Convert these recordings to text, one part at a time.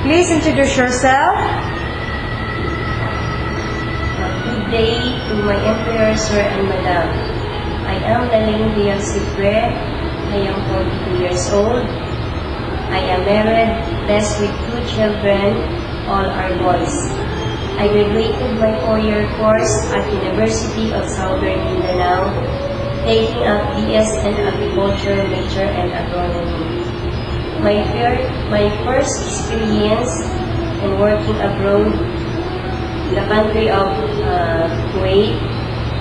Please introduce yourself. Good day to my employer, sir and madam. I am Laling Diaz Sipre. I am 42 years old. I am married, blessed with 2 children, all are boys. I graduated my 4-year course at University of Southern Mindanao, taking up BS in Agriculture major and Agronomy. My first experience in working abroad in the country of Kuwait,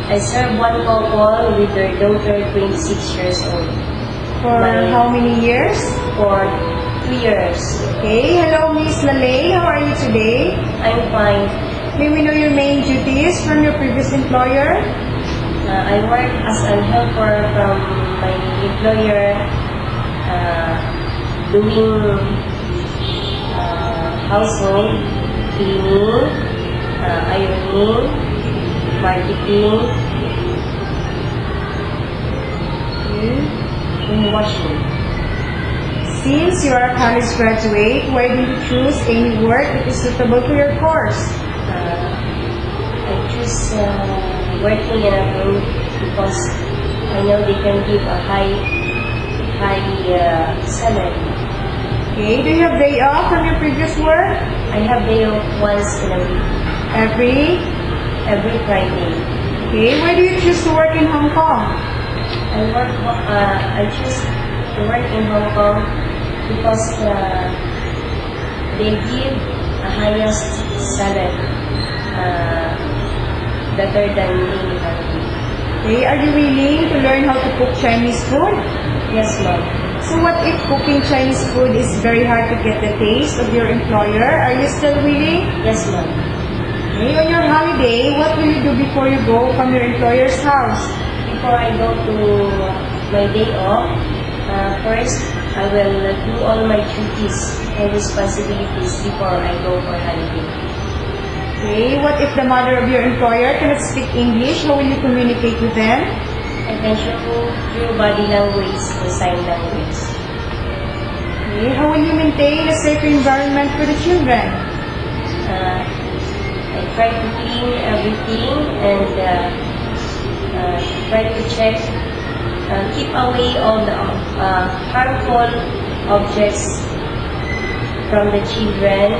I served one couple with their daughter 26 years old. For how many years? For 2 years. Okay. Hello, Miss Lalay. How are you today? I'm fine. May we know your main duties from your previous employer? I work as a helper from my employer, doing household, cleaning, ironing, marketing, and washing. Since you are a college graduate, why did you choose any work that is suitable to your course? I choose working in a group because I know they can give a high salary. Okay. Do you have day off from your previous work? I have day off once in a week, every Friday. Okay. Why do you choose to work in Hong Kong? I choose to work in Hong Kong because they give a highest salary, better than any country. Okay. Are you willing to learn how to cook Chinese food? Yes, ma'am. So what if cooking Chinese food is very hard to get the taste of your employer? Are you still willing? Yes, ma'am. Okay. On your holiday, what will you do before you go from your employer's house? Before I go to my day off, first I will do all my duties and responsibilities before I go for holiday. Okay. What if the mother of your employer cannot speak English? How will you communicate with them? I can show through body language and sign language. Okay. How will you maintain a safe environment for the children? I try to clean everything and try to check, keep away all the harmful objects from the children.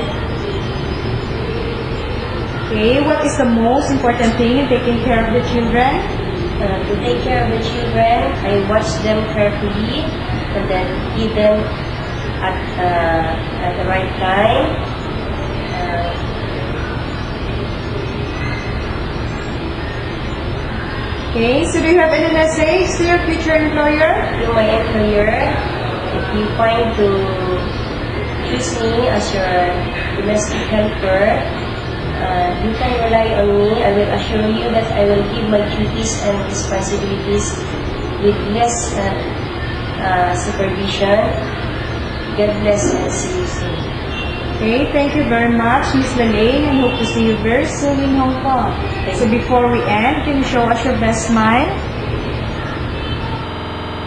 Okay. What is the most important thing in taking care of the children? To take care of the children, I watch them carefully and then feed them at the right time. Okay. So do you have any message to your future employer? To my employer, if you find to choose me as your domestic helper, you can rely on me. I will assure you that I will give my duties and responsibilities with less supervision. God bless and see you soon. Okay, thank you very much, Miss Lalay, and hope to see you very soon in Hong Kong. So before we end, can you show us your best smile?